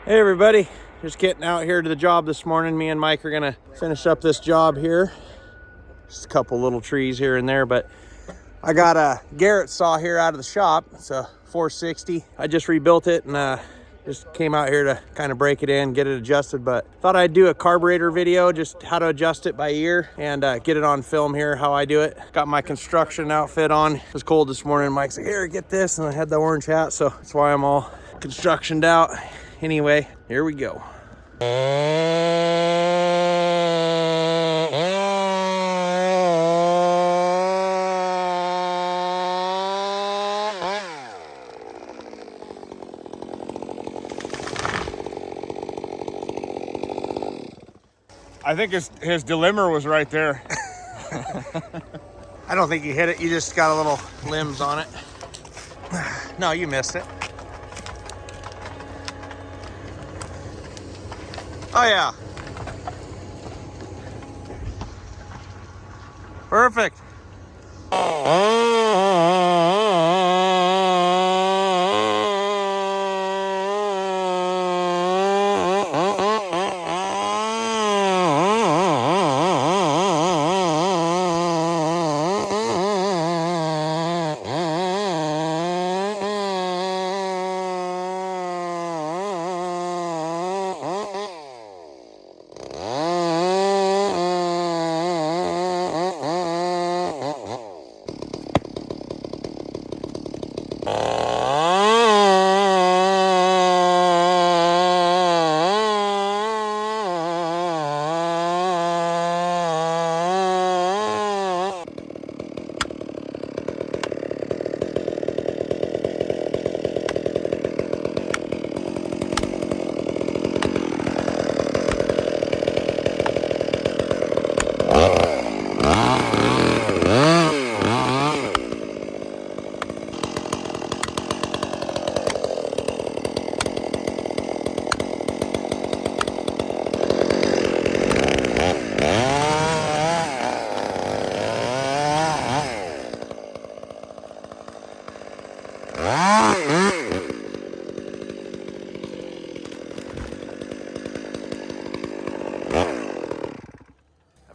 Hey everybody, just getting out here to the job this morning. Me and Mike are gonna finish up this job here. Just a couple little trees here and there, but I got a Garrett saw here out of the shop. It's a 460. I just rebuilt it and just came out here to kind of break it in, get it adjusted, but thought I'd do a carburetor video, just how to adjust it by ear and get it on film here, how I do it. Got my construction outfit on. It was cold this morning. Mike's like, here, get this. And I had the orange hat, so that's why I'm all constructioned out. Anyway, here we go. I think his delimiter was right there. I don't think you hit it. You just got a little limbs on it. No, you missed it. Oh yeah. Perfect.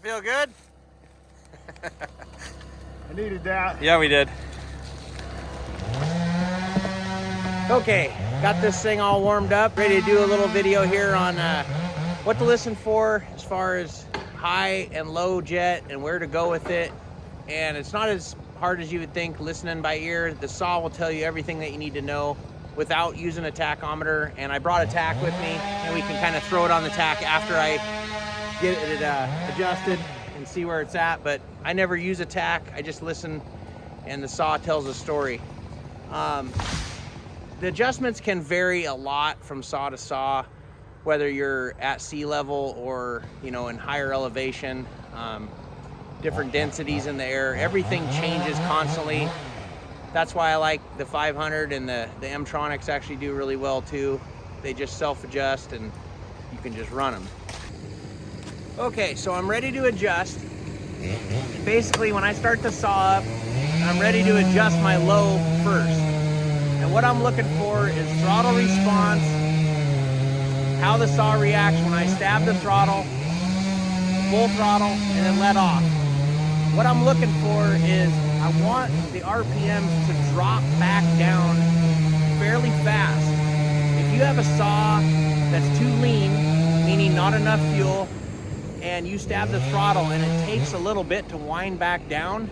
Feel good? I needed that. Yeah, we did. Okay, got this thing all warmed up, ready to do a little video here on what to listen for as far as high and low jet and where to go with it. And it's not as hard as you would think listening by ear. The saw will tell you everything that you need to know without using a tachometer. And I brought a tack with me, and we can kind of throw it on the tack after I get it adjusted and see where it's at. But I never use a tack. I just listen, and the saw tells a story. The adjustments can vary a lot from saw to saw, whether you're at sea level or, you know, in higher elevation, different densities in the air. Everything changes constantly. That's why I like the 500, and the M-Tronics actually do really well too. They just self-adjust and you can just run them. Okay, so I'm ready to adjust. Basically, when I start the saw up, I'm ready to adjust my low first. And what I'm looking for is throttle response, how the saw reacts when I stab the throttle, full throttle, and then let off. What I'm looking for is I want the RPMs to drop back down fairly fast. If you have a saw that's too lean, meaning not enough fuel, and you stab the throttle and it takes a little bit to wind back down,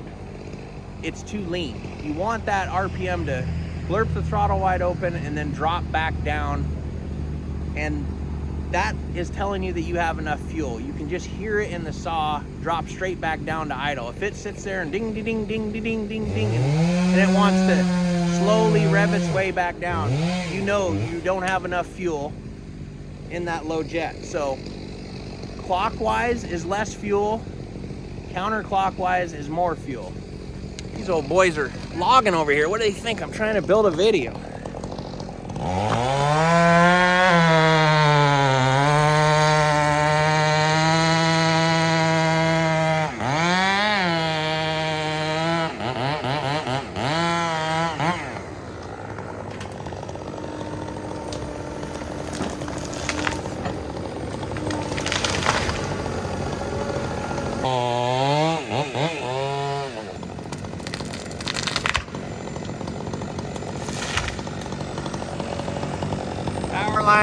it's too lean. You want that RPM to blurp the throttle wide open and then drop back down, and that is telling you that you have enough fuel. You can just hear it in the saw drop straight back down to idle. If it sits there and ding, ding, ding, ding, ding, ding, ding, and it wants to slowly rev its way back down, you know you don't have enough fuel in that low jet. So clockwise is less fuel, counterclockwise is more fuel. These old boys are logging over here. What do they think? I'm trying to build a video.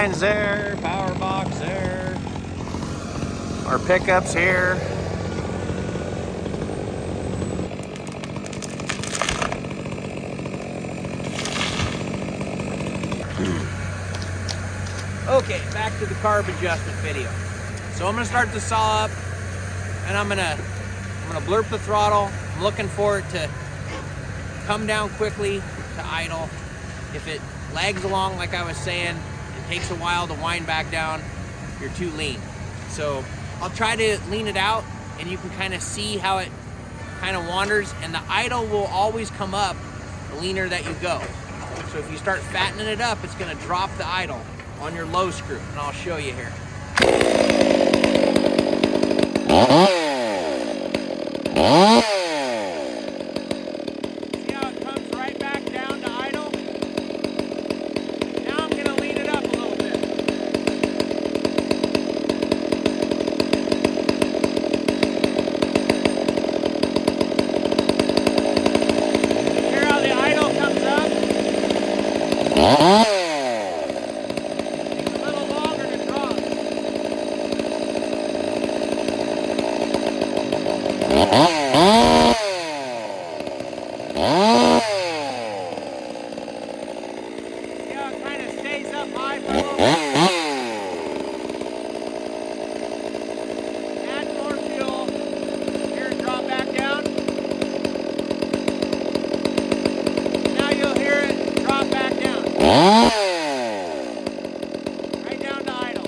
line's there, power box there. Our pickups here. Okay, back to the carb adjustment video. So I'm gonna start the saw up, and I'm gonna blurp the throttle. I'm looking for it to come down quickly to idle. If it lags along, like I was saying, it takes a while to wind back down, you're too lean. So I'll try to lean it out, and you can kind of see how it kind of wanders, and the idle will always come up the leaner that you go. So if you start fattening it up, it's gonna drop the idle on your low screw, and I'll show you here. See how it comes right back down to idle? Now I'm gonna lean it up a little bit. Hear how the idle comes up? Right down to idle.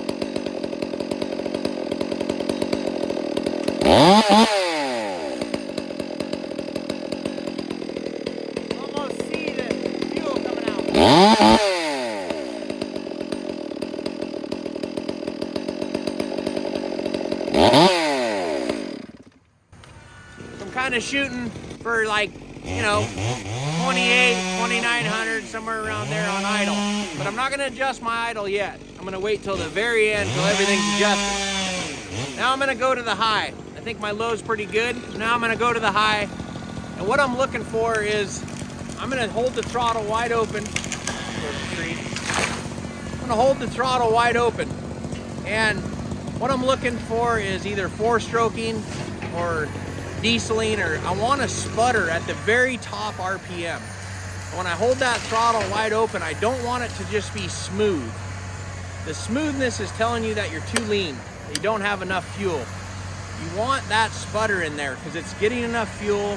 Almost see the fuel coming out. So I'm kind of shooting for, like, you know, 28, 2900, somewhere around there on idle. But I'm not gonna adjust my idle yet. I'm gonna wait till the very end, till everything's adjusted. Now I'm gonna go to the high. I think my low's pretty good. Now I'm gonna go to the high. And what I'm looking for is, I'm gonna hold the throttle wide open. I'm gonna hold the throttle wide open. And what I'm looking for is either 4-stroking or dieseling, or I want to sputter at the very top RPM. When I hold that throttle wide open, I don't want it to just be smooth. The smoothness is telling you that you're too lean, that you don't have enough fuel. You want that sputter in there because it's getting enough fuel,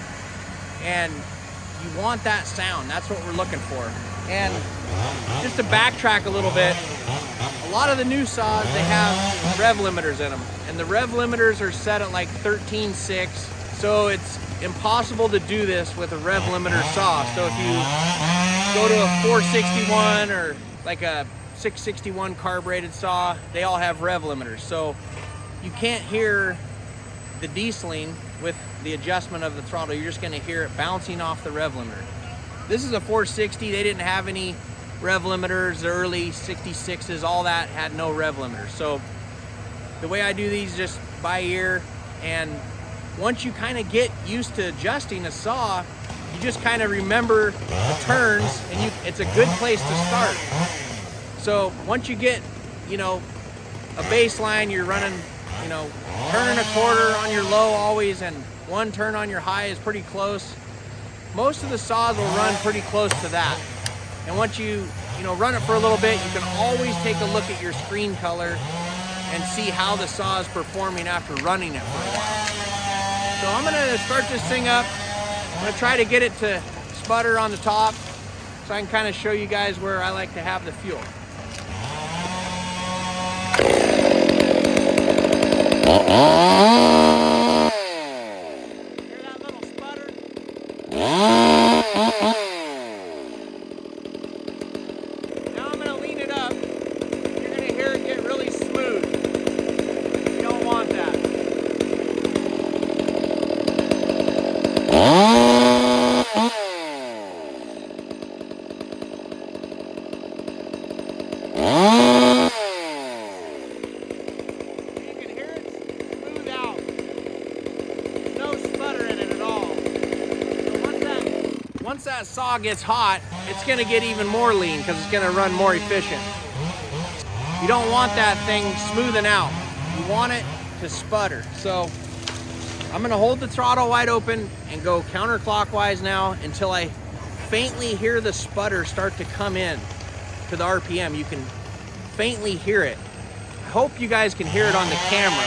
and you want that sound. That's what we're looking for. And just to backtrack a little bit, a lot of the new saws, they have rev limiters in them, and the rev limiters are set at like 13.6. So it's impossible to do this with a rev limiter saw. So if you go to a 461 or like a 661 carbureted saw, they all have rev limiters. So you can't hear the dieseling with the adjustment of the throttle. You're just gonna hear it bouncing off the rev limiter. This is a 460. They didn't have any rev limiters. The early 66s, all that had no rev limiters. So the way I do these, just by ear, and once you kind of get used to adjusting a saw, you just kind of remember the turns, and it's a good place to start. So once you get, you know, a baseline, you're running, you know, turn a quarter on your low always, and 1 turn on your high is pretty close. Most of the saws will run pretty close to that. And once you run it for a little bit, you can always take a look at your screen color and see how the saw is performing after running it for a while. So I'm gonna start this thing up. I'm gonna try to get it to sputter on the top so I can kind of show you guys where I like to have the fuel. Hear that little sputter? Now I'm gonna lean it up. You're gonna hear it get really smooth. You don't want that. Once that saw gets hot, it's gonna get even more lean because it's gonna run more efficient. You don't want that thing smoothing out. You want it to sputter. So I'm gonna hold the throttle wide open and go counterclockwise now until I faintly hear the sputter start to come in to the RPM. You can faintly hear it. I hope you guys can hear it on the camera.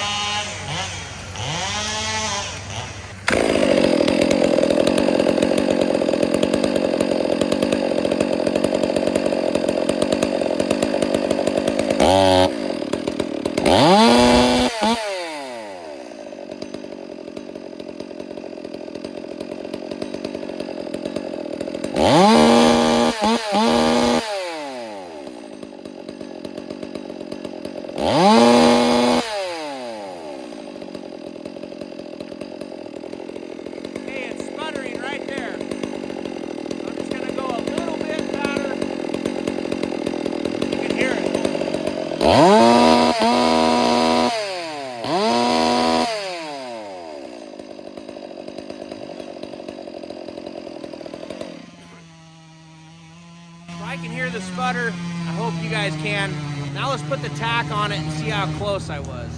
I can hear the sputter. I hope you guys can. Now let's put the tack on it and see how close I was.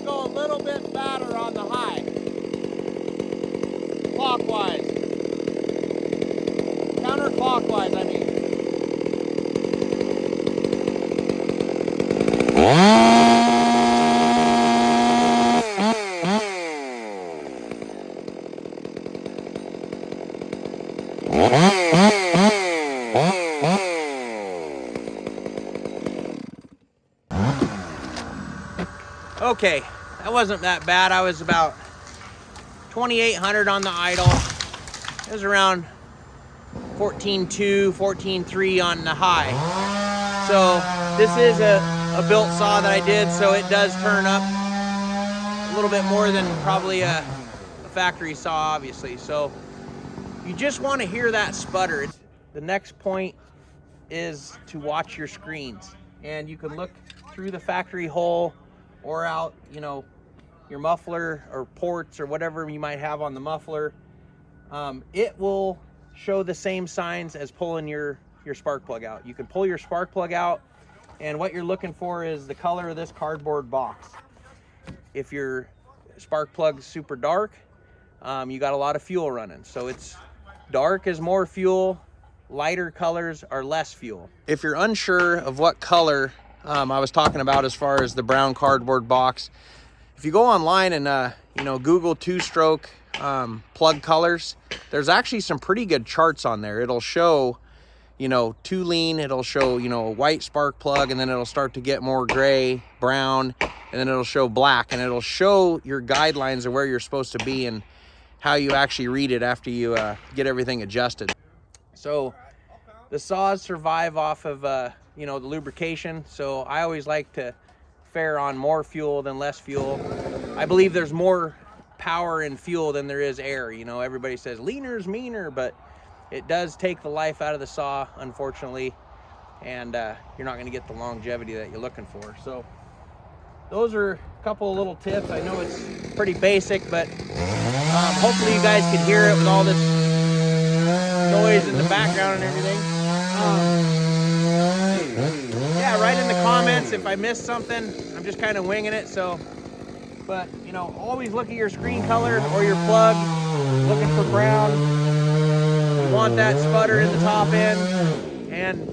A little bit fatter on the high, clockwise, counterclockwise I mean. Okay, that wasn't that bad. I was about 2,800 on the idle. It was around 14.2, 14.3 on the high. So this is a built saw that I did, so it does turn up a little bit more than probably a factory saw, obviously. So you just want to hear that sputter. The next point is to watch your screens, and you can look through the factory hole or out, you know, your muffler or ports or whatever you might have on the muffler. It will show the same signs as pulling your spark plug out. You can pull your spark plug out, and what you're looking for is the color of this cardboard box. If your spark plug's super dark, you got a lot of fuel running. So it's dark is more fuel, lighter colors are less fuel. If you're unsure of what color I was talking about as far as the brown cardboard box, if you go online and you know, Google two-stroke plug colors, there's actually some pretty good charts on there. It'll show, you know, two lean, it'll show, you know, a white spark plug, and then it'll start to get more gray, brown, and then it'll show black, and it'll show your guidelines of where you're supposed to be and how you actually read it after you get everything adjusted. So the saws survive off of you know, the lubrication, so I always like to fare on more fuel than less fuel. I believe there's more power in fuel than there is air. You know, everybody says leaner's meaner, but it does take the life out of the saw, unfortunately, and you're not going to get the longevity that you're looking for. So those are a couple of little tips. I know it's pretty basic, but hopefully you guys can hear it with all this noise in the background and everything. Yeah, write in the comments if I missed something. I'm just kind of winging it, so. But, you know, always look at your screen color or your plug, looking for brown. You want that sputter in the top end, and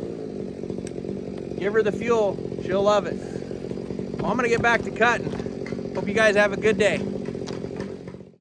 give her the fuel. She'll love it. Well, I'm going to get back to cutting. Hope you guys have a good day.